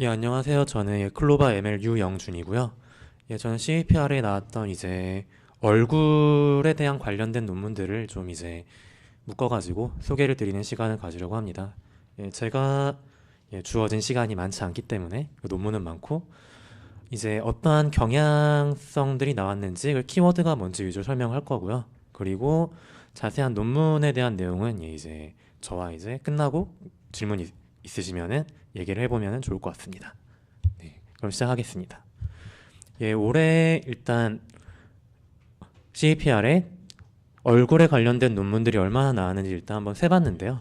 예, 안녕하세요. 저는 클로바 ML 유영준이고요. 예, 저는 CAPR에 나왔던 이제 얼굴에 대한 관련된 논문들을 좀 이제 묶어가지고 소개를 드리는 시간을 가지려고 합니다. 예, 제가 주어진 시간이 많지 않기 때문에 논문은 많고 이제 어떠한 경향성들이 나왔는지 그 키워드가 뭔지 위주로 설명할 거고요. 그리고 자세한 논문에 대한 내용은 이제 저와 이제 끝나고 질문 있으시면은 얘기를 해보면 좋을 것 같습니다. 네, 그럼 시작하겠습니다. 예, 올해 일단 CAPR에 얼굴에 관련된 논문들이 얼마나 나왔는지 일단 한번 세봤는데요.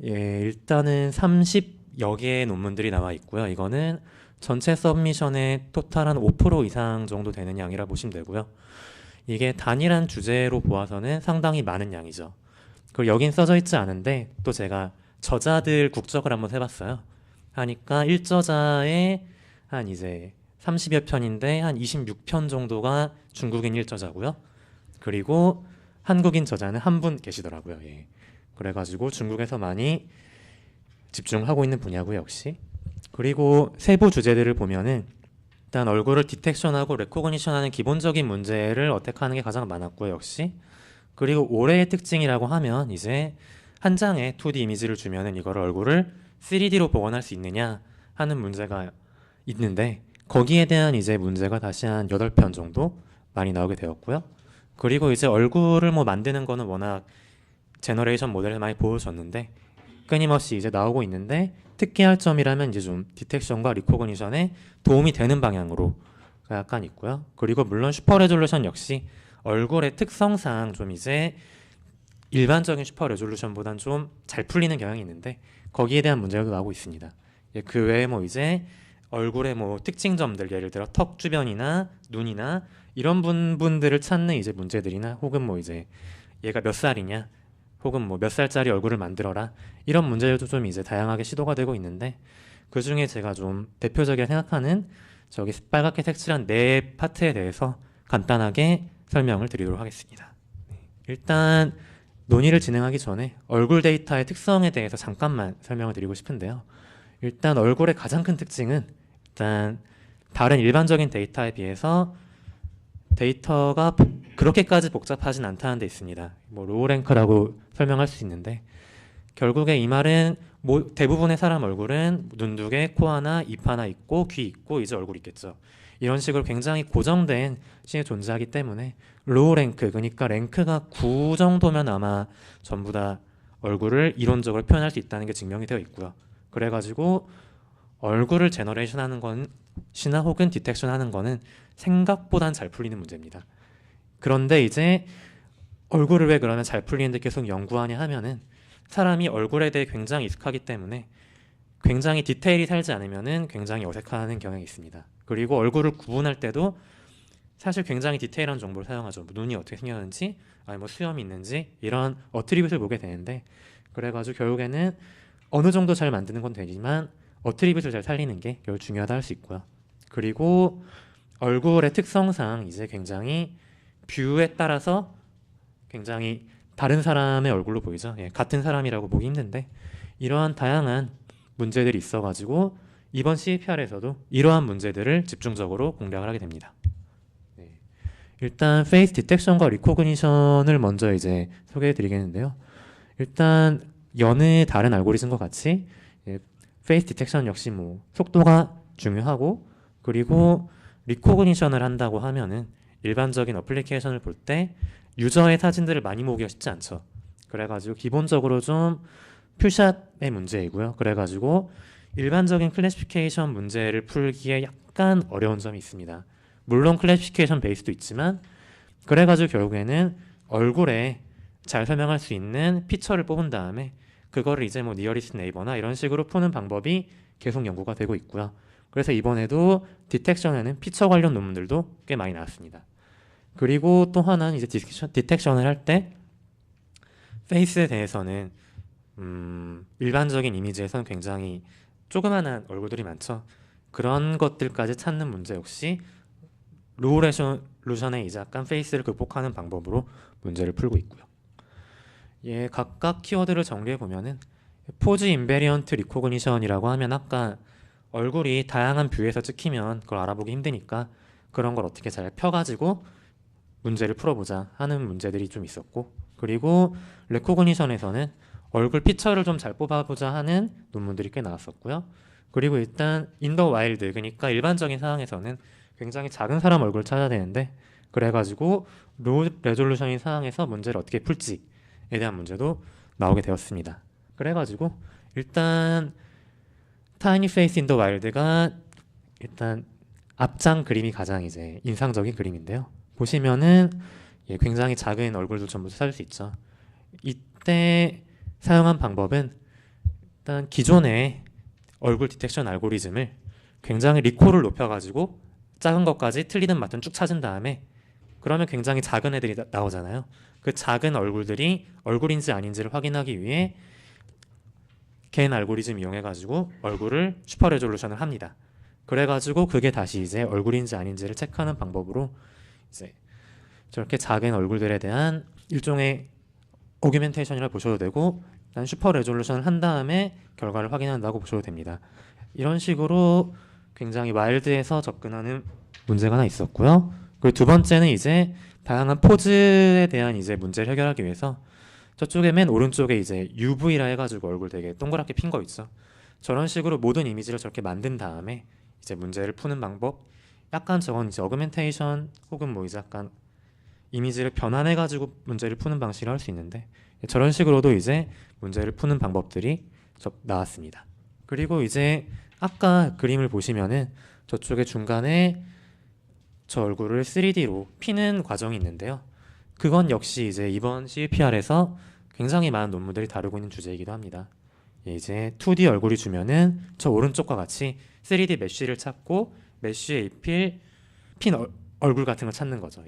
예, 일단은 30여 개의 논문들이 나와 있고요. 이거는 전체 서브미션의 토탈 한 5% 이상 정도 되는 양이라 보시면 되고요. 이게 단일한 주제로 보아서는 상당히 많은 양이죠. 그리고 여긴 써져 있지 않은데 또 제가 저자들 국적을 한번 해봤어요. 하니까 1저자에 한 이제 30여 편인데 한 26편 정도가 중국인 1저자고요. 그리고 한국인 저자는 한 분 계시더라고요. 예. 그래가지고 중국에서 많이 집중하고 있는 분야고요, 역시. 그리고 세부 주제들을 보면은 일단 얼굴을 디텍션하고 레코그니션하는 기본적인 문제를 어택하는 게 가장 많았고요, 역시. 그리고 올해의 특징이라고 하면 이제 한 장에 2D 이미지를 주면은 이거를 얼굴을 3D로 복원할 수 있느냐 하는 문제가 있는데 거기에 대한 이제 문제가 다시 한 8편 정도 많이 나오게 되었고요. 그리고 이제 얼굴을 뭐 만드는 거는 워낙 제너레이션 모델을 많이 보여줬는데 끊임없이 이제 나오고 있는데 특기할 점이라면 이제 좀 디텍션과 리코그니션에 도움이 되는 방향으로 약간 있고요. 그리고 물론 슈퍼 레졸루션 역시 얼굴의 특성상 좀 이제 일반적인 슈퍼 레졸루션보단 좀 잘 풀리는 경향이 있는데 거기에 대한 문제도 나오고 있습니다. 예, 그 외에 뭐 이제 얼굴의 뭐 특징점들 예를 들어 턱 주변이나 눈이나 이런 부분들을 찾는 이제 문제들이나 혹은 뭐 이제 얘가 몇 살이냐 혹은 뭐 몇 살짜리 얼굴을 만들어라 이런 문제들도 좀 이제 다양하게 시도가 되고 있는데 그 중에 제가 좀 대표적이라 생각하는 저기 빨갛게 색칠한 네 파트에 대해서 간단하게 설명을 드리도록 하겠습니다. 일단 논의를 진행하기 전에 얼굴 데이터의 특성에 대해서 잠깐만 설명을 드리고 싶은데요. 일단 얼굴의 가장 큰 특징은 일단 다른 일반적인 데이터에 비해서 데이터가 그렇게까지 복잡하진 않다는 데 있습니다. 뭐 로우 랭크라고 설명할 수 있는데 결국에 이 말은 대부분의 사람 얼굴은 눈 두 개, 코 하나, 입 하나 있고 귀 있고 이제 얼굴 있겠죠. 이런 식으로 굉장히 고정된 씬이 존재하기 때문에 로우 랭크 그러니까 랭크가 9 정도면 아마 전부 다 얼굴을 이론적으로 표현할 수 있다는 게 증명이 되어 있고요. 그래가지고 얼굴을 제너레이션 하는 건 시나 혹은 디텍션 하는 거는 생각보단 잘 풀리는 문제입니다. 그런데 이제 얼굴을 왜 그러면 잘 풀리는데 계속 연구하냐 하면은 사람이 얼굴에 대해 굉장히 익숙하기 때문에 굉장히 디테일이 살지 않으면은 굉장히 어색해하는 경향이 있습니다. 그리고 얼굴을 구분할 때도 사실 굉장히 디테일한 정보를 사용하죠. 뭐 눈이 어떻게 생겼는지, 아니 뭐 수염이 있는지 이런 어트리뷰트를 보게 되는데 그래가지고 결국에는 어느 정도 잘 만드는 건 되지만 어트리뷰트를 잘 살리는 게 결국 중요하다 할 수 있고요. 그리고 얼굴의 특성상 이제 굉장히 뷰에 따라서 굉장히 다른 사람의 얼굴로 보이죠. 예, 같은 사람이라고 보기 힘든데 이러한 다양한 문제들이 있어가지고 이번 CAPR에서도 이러한 문제들을 집중적으로 공략을 하게 됩니다. 네. 일단 페이스 디텍션과 리코그니션을 먼저 이제 소개해 드리겠는데요. 일단 여느 다른 알고리즘과 같이 페이스 디텍션 역시 뭐 속도가 중요하고 그리고 리코그니션을 한다고 하면은 일반적인 어플리케이션을 볼 때 유저의 사진들을 많이 모으기가 쉽지 않죠. 그래가지고 기본적으로 좀 퓨샷의 문제이고요. 그래가지고 일반적인 클래시피케이션 문제를 풀기에 약간 어려운 점이 있습니다. 물론 클래시피케이션 베이스도 있지만 그래가지고 결국에는 얼굴에 잘 설명할 수 있는 피처를 뽑은 다음에 그거를 이제 뭐 니어리스트 네이버나 이런 식으로 푸는 방법이 계속 연구가 되고 있고요. 그래서 이번에도 디텍션에는 피처 관련 논문들도 꽤 많이 나왔습니다. 그리고 또 하나는 이제 디텍션을 할 때 페이스에 대해서는 일반적인 이미지에서는 굉장히 조그만한 얼굴들이 많죠. 그런 것들까지 찾는 문제 역시 로우 레졸루션의 이제 약간 페이스를 극복하는 방법으로 문제를 풀고 있고요. 예, 각각 키워드를 정리해 보면은 포즈 인베리언트 리코그니션이라고 하면 아까 얼굴이 다양한 뷰에서 찍히면 그걸 알아보기 힘드니까 그런 걸 어떻게 잘 펴가지고 문제를 풀어보자 하는 문제들이 좀 있었고, 그리고 레코그니션에서는 얼굴 피처를 좀 잘 뽑아보자 하는 논문들이 꽤 나왔었고요. 그리고 일단 인더 와일드, 그러니까 일반적인 상황에서는 굉장히 작은 사람 얼굴을 찾아야 되는데, 그래가지고 로우 레졸루션인 상황에서 문제를 어떻게 풀지에 대한 문제도 나오게 되었습니다. 그래가지고 일단 타이니 페이스 인더 와일드가 일단 앞장 그림이 가장 이제 인상적인 그림인데요. 보시면은 굉장히 작은 얼굴도 전부 찾을 수 있죠. 이때 사용한 방법은 일단 기존의 얼굴 디텍션 알고리즘을 굉장히 리콜을 높여가지고 작은 것까지 틀리든 맞든 쭉 찾은 다음에, 그러면 굉장히 작은 애들이 나오잖아요. 그 작은 얼굴들이 얼굴인지 아닌지를 확인하기 위해 개인 알고리즘 이용해가지고 얼굴을 슈퍼 레졸루션을 합니다. 그래가지고 그게 다시 이제 얼굴인지 아닌지를 체크하는 방법으로 이제 저렇게 작은 얼굴들에 대한 일종의 오규멘테이션이라고 보셔도 되고, 일단 슈퍼 레졸루션을 한 다음에 결과를 확인한다고 보셔도 됩니다. 이런 식으로 굉장히 와일드에서 접근하는 문제가 하나 있었고요. 그리고 두 번째는 이제 다양한 포즈에 대한 이제 문제를 해결하기 위해서 저쪽에 맨 오른쪽에 이제 UV라 해가지고 얼굴 되게 동그랗게 핀 거 있죠. 저런 식으로 모든 이미지를 저렇게 만든 다음에 이제 문제를 푸는 방법. 약간 저건 이제 어그멘테이션 혹은 뭐 이제 약간 이미지를 변환해가지고 문제를 푸는 방식을 할 수 있는데, 저런 식으로도 이제 문제를 푸는 방법들이 나왔습니다. 그리고 이제 아까 그림을 보시면은 저쪽에 중간에 저 얼굴을 3D로 피는 과정이 있는데요. 그건 역시 이제 이번 CVPR에서 굉장히 많은 논문들이 다루고 있는 주제이기도 합니다. 이제 2D 얼굴이 주면은 저 오른쪽과 같이 3D 메쉬를 찾고 메쉬에 입힐 핀 얼굴 같은 걸 찾는 거죠.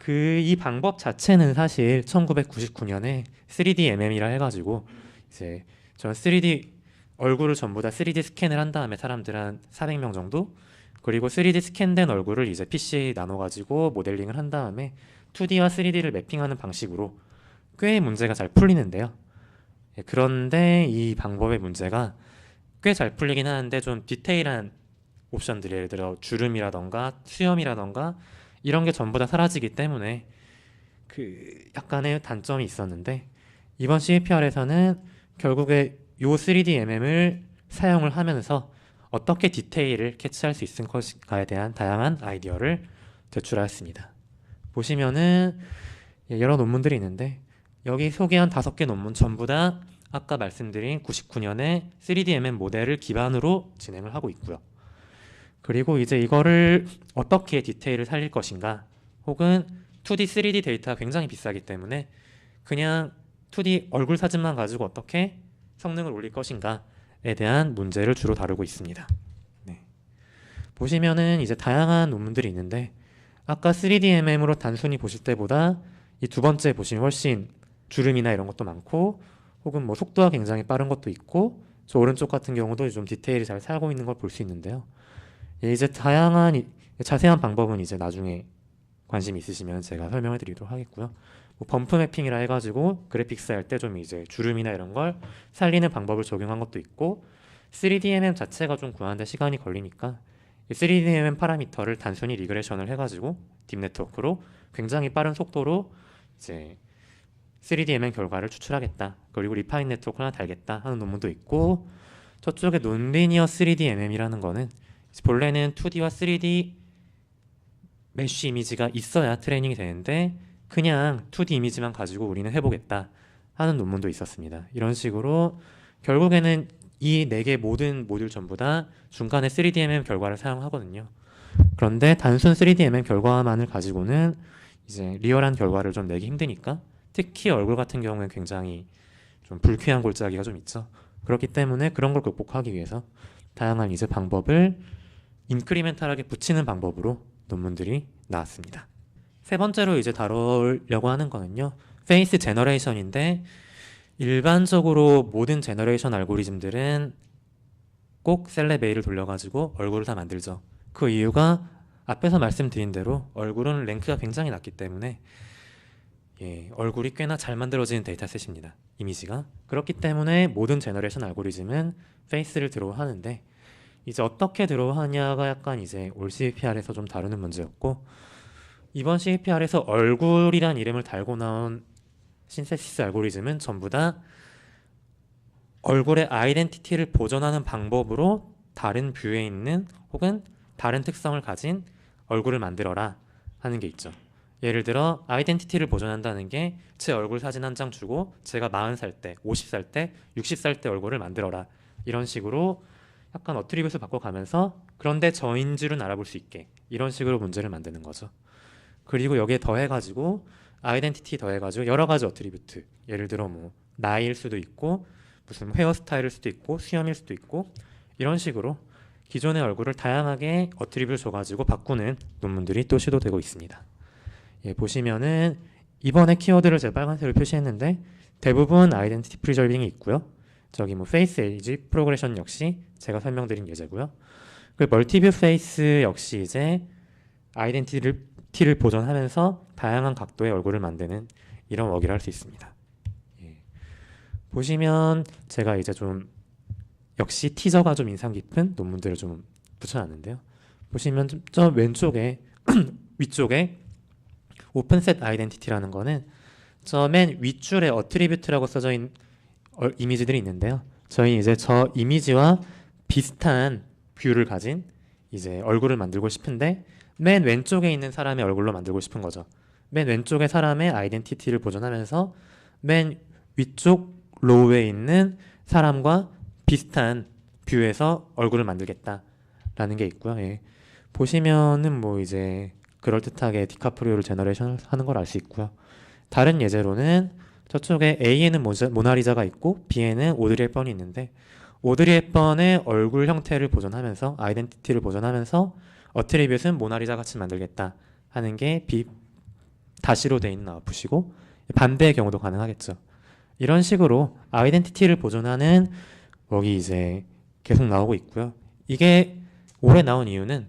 이 방법 자체는 사실 1999년에 3D MM이라 해가지고 이제 저 3D 얼굴을 전부 다 3D 스캔을 한 다음에 사람들 한 400명 정도, 그리고 3D 스캔된 얼굴을 이제 PC에 나눠가지고 모델링을 한 다음에 2D와 3D를 매핑하는 방식으로 꽤 문제가 잘 풀리는데요. 그런데 이 방법의 문제가 꽤 잘 풀리긴 하는데 좀 디테일한 옵션들이, 예를 들어 주름이라던가 수염이라던가 이런 게 전부 다 사라지기 때문에 그 약간의 단점이 있었는데, 이번 CVPR에서는 결국에 요 3D MM을 사용을 하면서 어떻게 디테일을 캐치할 수 있을 것인가에 대한 다양한 아이디어를 제출하였습니다. 보시면은 여러 논문들이 있는데, 여기 소개한 5개 논문 전부 다 아까 말씀드린 99년에 3D MM 모델을 기반으로 진행을 하고 있고요. 그리고 이제 이거를 어떻게 디테일을 살릴 것인가, 혹은 2D, 3D 데이터가 굉장히 비싸기 때문에 그냥 2D 얼굴 사진만 가지고 어떻게 성능을 올릴 것인가에 대한 문제를 주로 다루고 있습니다. 네. 보시면은 이제 다양한 논문들이 있는데, 아까 3D MM으로 단순히 보실 때보다 이 두 번째 보시면 훨씬 주름이나 이런 것도 많고, 혹은 뭐 속도가 굉장히 빠른 것도 있고, 저 오른쪽 같은 경우도 좀 디테일이 잘 살고 있는 걸 볼 수 있는데요. 이제 다양한 자세한 방법은 이제 나중에 관심 있으시면 제가 설명해 드리도록 하겠고요. 뭐 범프 매핑이라 해가지고 그래픽스 할 때 좀 이제 주름이나 이런 걸 살리는 방법을 적용한 것도 있고, 3DMM 자체가 좀 구하는데 시간이 걸리니까 이 3DMM 파라미터를 단순히 리그레션을 해가지고 딥 네트워크로 굉장히 빠른 속도로 이제 3DMM 결과를 추출하겠다, 그리고 리파인 네트워크 하나 달겠다 하는 논문도 있고, 저쪽에 논리니어 3DMM이라는 거는 본래는 2D와 3D 메쉬 이미지가 있어야 트레이닝이 되는데 그냥 2D 이미지만 가지고 우리는 해보겠다 하는 논문도 있었습니다. 이런 식으로 결국에는 이 4개 모든 모듈 전부 다 중간에 3DMM 결과를 사용하거든요. 그런데 단순 3DMM 결과만을 가지고는 이제 리얼한 결과를 좀 내기 힘드니까, 특히 얼굴 같은 경우는 굉장히 좀 불쾌한 골짜기가 좀 있죠. 그렇기 때문에 그런 걸 극복하기 위해서 다양한 이제 방법을 인크리멘탈하게 붙이는 방법으로 논문들이 나왔습니다. 세 번째로 이제 다루려고 하는 거는요, 페이스 제너레이션인데, 일반적으로 모든 제너레이션 알고리즘들은 꼭 셀렉 A를 돌려가지고 얼굴을 다 만들죠. 그 이유가 앞에서 말씀드린 대로 얼굴은 랭크가 굉장히 낮기 때문에 얼굴이 꽤나 잘 만들어지는 데이터셋입니다. 이미지가. 그렇기 때문에 모든 제너레이션 알고리즘은 페이스를 드로우 하는데, 이제 어떻게 들어가냐가 약간 이제 올 CVPR에서 좀 다루는 문제였고, 이번 CVPR에서 얼굴이란 이름을 달고 나온 신세시스 알고리즘은 전부 다 얼굴의 아이덴티티를 보존하는 방법으로 다른 뷰에 있는 혹은 다른 특성을 가진 얼굴을 만들어라 하는 게 있죠. 예를 들어 아이덴티티를 보존한다는 게 제 얼굴 사진 한 장 주고 제가 40살 때, 50살 때, 60살 때 얼굴을 만들어라, 이런 식으로 약간 어트리뷰트를 바꿔가면서 그런데 저인 줄은 알아볼 수 있게 이런 식으로 문제를 만드는 거죠. 그리고 여기에 더해가지고 아이덴티티 더해가지고 여러 가지 어트리뷰트, 예를 들어 뭐 나이일 수도 있고 무슨 헤어스타일일 수도 있고 수염일 수도 있고 이런 식으로 기존의 얼굴을 다양하게 어트리뷰트 줘가지고 바꾸는 논문들이 또 시도되고 있습니다. 예, 보시면은 이번에 키워드를 제가 빨간색으로 표시했는데 대부분 아이덴티티 프리저빙이 있고요. 저기 뭐 페이스 에이지 프로그레션 역시 제가 설명드린 예제고요. 그 멀티뷰 페이스 역시 이제 아이덴티티를 보존하면서 다양한 각도의 얼굴을 만드는 이런 워크를 할 수 있습니다. 예. 보시면 제가 이제 좀 역시 티저가 좀 인상 깊은 논문들을 좀 붙여놨는데요. 보시면 저 왼쪽에 위쪽에 오픈셋 아이덴티티라는 거는 저 맨 윗줄에 어트리뷰트라고 써져 있는 이미지들이 있는데요. 저희 이제 저 이미지와 비슷한 뷰를 가진 이제 얼굴을 만들고 싶은데 맨 왼쪽에 있는 사람의 얼굴로 만들고 싶은 거죠. 맨 왼쪽의 사람의 아이덴티티를 보존하면서 맨 위쪽 로우에 있는 사람과 비슷한 뷰에서 얼굴을 만들겠다라는 게 있고요. 예. 보시면은 뭐 이제 그럴듯하게 디카프리오를 제너레이션 하는 걸 알 수 있고요. 다른 예제로는 저쪽에 A에는 모나리자가 있고 B에는 오드리 헵번이 있는데 오드리 헵번의 얼굴 형태를 보존하면서 아이덴티티를 보존하면서 어트리뷰트는 모나리자 같이 만들겠다 하는 게 B 다시로 돼 있는 아웃풋이고 반대의 경우도 가능하겠죠. 이런 식으로 아이덴티티를 보존하는 웍이 이제 계속 나오고 있고요. 이게 올해 나온 이유는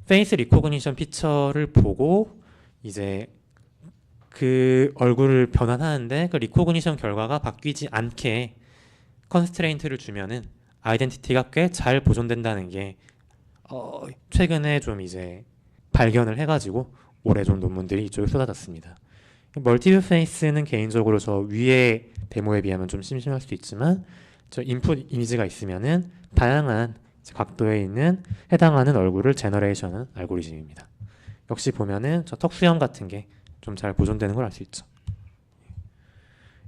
페이스 리코그니션 피처를 보고 이제 그 얼굴을 변환하는데 그 리코그니션 결과가 바뀌지 않게 컨스트레인트를 주면은 아이덴티티가 꽤 잘 보존된다는 게 최근에 좀 이제 발견을 해가지고 올해 좀 논문들이 이쪽에 쏟아졌습니다. 멀티뷰 페이스는 개인적으로 저 위에 데모에 비하면 좀 심심할 수도 있지만 저 인풋 이미지가 있으면은 다양한 각도에 있는 해당하는 얼굴을 제너레이션하는 알고리즘입니다. 역시 보면은 저 턱수염 같은 게 좀 잘 보존되는 걸 알 수 있죠.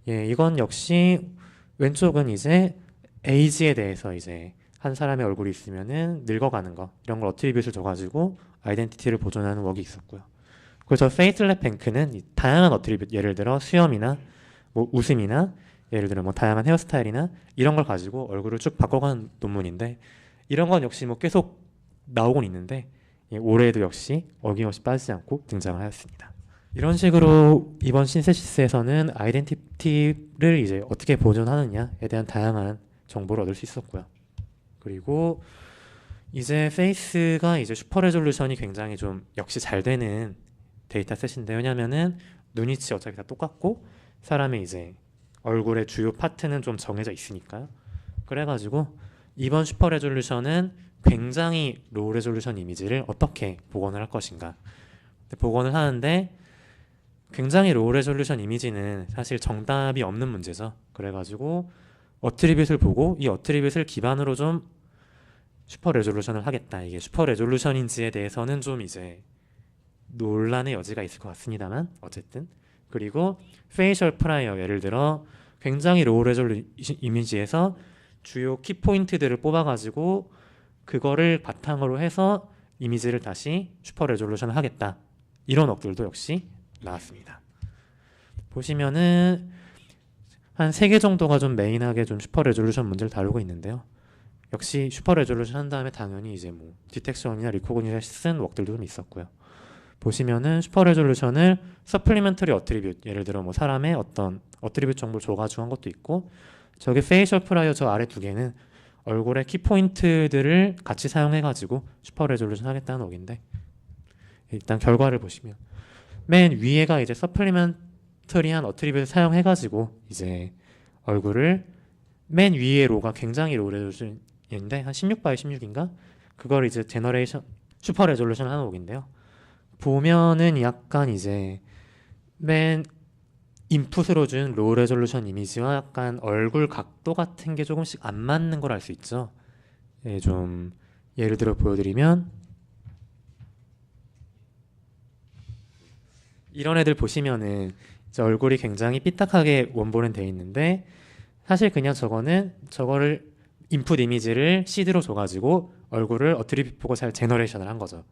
예, 이건 역시 왼쪽은 이제 에이지에 대해서 이제 한 사람의 얼굴이 있으면은 늙어가는 거 이런 걸 어트리뷰트를 줘가지고 아이덴티티를 보존하는 웍이 있었고요. 그래서 페이스랩 뱅크는 다양한 어트리뷰트, 예를 들어 수염이나 뭐 웃음이나 예를 들어 뭐 다양한 헤어스타일이나 이런 걸 가지고 얼굴을 쭉 바꿔가는 논문인데 이런 건 역시 뭐 계속 나오곤 있는데 예, 올해도 역시 어김없이 빠지지 않고 등장을 하였습니다. 이런 식으로 이번 신세시스에서는 아이덴티티를 이제 어떻게 보존하느냐에 대한 다양한 정보를 얻을 수 있었고요. 그리고 이제 페이스가 이제 슈퍼 레졸루션이 굉장히 좀 역시 잘 되는 데이터셋인데 왜냐면은 눈위치 어차피 다 똑같고 사람의 이제 얼굴의 주요 파트는 좀 정해져 있으니까요. 그래가지고 이번 슈퍼 레졸루션은 굉장히 로우 레졸루션 이미지를 어떻게 복원을 할 것인가 복원을 하는데 굉장히 로우 레졸루션 이미지는 사실 정답이 없는 문제죠. 그래가지고 어트리뷰트를 보고 이 어트리뷰트를 기반으로 좀 슈퍼 레졸루션을 하겠다. 이게 슈퍼 레졸루션인지에 대해서는 좀 이제 논란의 여지가 있을 것 같습니다만 어쨌든 그리고 페이셜 프라이어 예를 들어 굉장히 로우 레졸루션 이미지에서 주요 키포인트들을 뽑아가지고 그거를 바탕으로 해서 이미지를 다시 슈퍼 레졸루션을 하겠다. 이런 웍들도 역시 나왔습니다. 보시면은 한 3개 정도가 좀 메인하게 좀 슈퍼 레졸루션 문제를 다루고 있는데요. 역시 슈퍼 레졸루션 한 다음에 당연히 이제 뭐 디텍션이나 리코그니션 쓴 웍들도 좀 있었고요. 보시면은 슈퍼 레졸루션을 서플리멘터리 어트리뷰트 예를 들어 뭐 사람의 어떤 어트리뷰트 정보를 줘가지고 한 것도 있고 저게 페이셜 프라이어 저 아래 두 개는 얼굴의 키포인트들을 같이 사용해가지고 슈퍼 레졸루션 하겠다는 웍인데 일단 결과를 보시면 맨 위에가 이제 서플리멘터리한 어트리뷰트 사용해가지고 이제 얼굴을 맨 위에 로가 굉장히 로우 레졸루션 16바이인데 한 16바이 16인가? 그걸 이제 제너레이션 슈퍼 레졸루션 하는 옥인데요. 보면은 약간 이제 맨 인풋으로 준 로우 레졸루션 이미지와 약간 얼굴 각도 같은 게 조금씩 안 맞는 걸 알 수 있죠. 예, 좀 예를 들어 보여드리면 이런 애들 보시면은 이제 얼굴이 굉장히 삐딱하게 원본은 돼 있는데 사실 그냥 저거를 인풋 이미지를 시드로 줘가지고 얼굴을 어트리뷰 보고 잘 제너레이션을 한 거죠.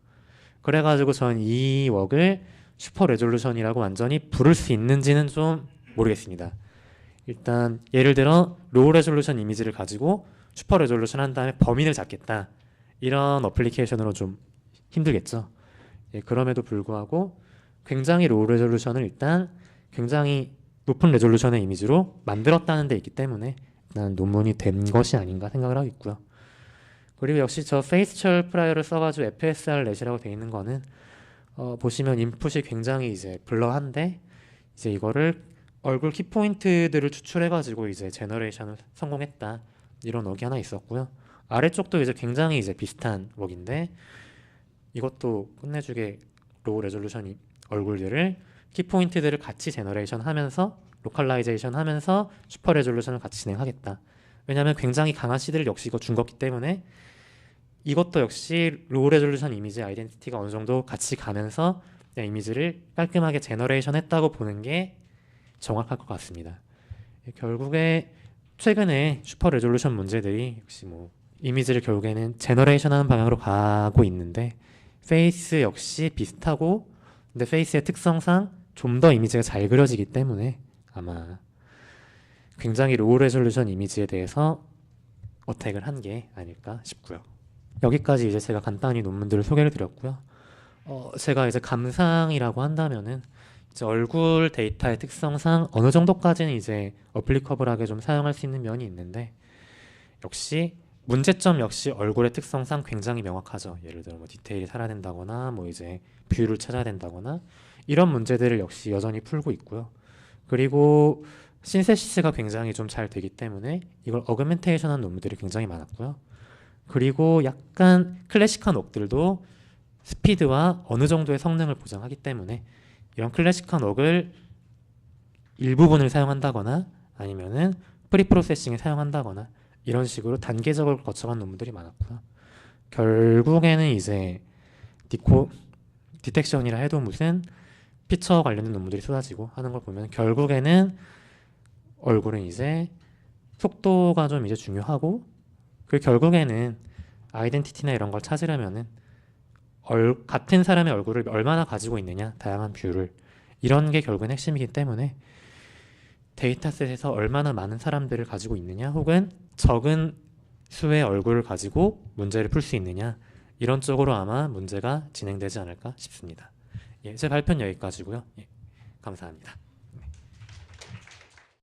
그래가지고 전 이 웍을 슈퍼 레졸루션이라고 완전히 부를 수 있는지는 좀 모르겠습니다. 일단 예를 들어 로우 레졸루션 이미지를 가지고 슈퍼 레졸루션 한 다음에 범인을 잡겠다. 이런 어플리케이션으로 좀 힘들겠죠. 예, 그럼에도 불구하고 굉장히 로우 레졸루션을 일단 굉장히 높은 레졸루션의 이미지로 만들었다는 데 있기 때문에 일단 논문이 된 것이 아닌가 생각을 하고 있고요. 그리고 역시 저 페이스철 프라이어를 써가지고 FSR 넷이라고 돼 있는 거는 보시면 인풋이 굉장히 이제 블러한데 이제 이거를 얼굴 키포인트들을 추출해가지고 이제 제너레이션을 성공했다 이런 웍이 하나 있었고요. 아래쪽도 이제 굉장히 이제 비슷한 웍인데 이것도 끝내주게 로우 레졸루션 얼굴들을 키포인트들을 같이 제너레이션 하면서 로컬라이제이션 하면서 슈퍼 레졸루션을 같이 진행하겠다. 왜냐하면 굉장히 강한 시드를 역시 이거 준 거기 때문에 이것도 역시 로우 레졸루션 이미지 아이덴티티가 어느 정도 같이 가면서 이미지를 깔끔하게 제너레이션 했다고 보는 게 정확할 것 같습니다. 결국에 최근에 슈퍼 레졸루션 문제들이 역시 뭐 이미지를 결국에는 제너레이션 하는 방향으로 가고 있는데 페이스 역시 비슷하고 근데 페이스의 특성상 좀 더 이미지가 잘 그려지기 때문에 아마 굉장히 로우 레졸루션 이미지에 대해서 어택을 한 게 아닐까 싶고요. 여기까지 이제 제가 간단히 논문들을 소개를 드렸고요. 제가 이제 감상이라고 한다면은 이제 얼굴 데이터의 특성상 어느 정도까지는 이제 어플리커블하게 좀 사용할 수 있는 면이 있는데 역시 문제점 역시 얼굴의 특성상 굉장히 명확하죠. 예를 들어 뭐 디테일이 살아야 된다거나 뭐 이제 뷰를 찾아야 된다거나 이런 문제들을 역시 여전히 풀고 있고요. 그리고 신세시스가 굉장히 좀 잘 되기 때문에 이걸 어그멘테이션한 논문들이 굉장히 많았고요. 그리고 약간 클래식한 웍들도 스피드와 어느 정도의 성능을 보장하기 때문에 이런 클래식한 웍을 일부분을 사용한다거나 아니면은 프리프로세싱에 사용한다거나 이런 식으로 단계적으로 거쳐간 논문들이 많았고요. 결국에는 이제 디텍션이라 해도 무슨 피처 관련된 논문들이 쏟아지고 하는 걸 보면 결국에는 얼굴은 이제 속도가 좀 이제 중요하고 그 결국에는 아이덴티티나 이런 걸 찾으려면은 같은 사람의 얼굴을 얼마나 가지고 있느냐 다양한 뷰를 이런 게 결국엔 핵심이기 때문에 데이터셋에서 얼마나 많은 사람들을 가지고 있느냐 혹은 적은 수의 얼굴을 가지고 문제를 풀 수 있느냐 이런 쪽으로 아마 문제가 진행되지 않을까 싶습니다. 예, 제 발표는 여기까지고요. 예, 감사합니다.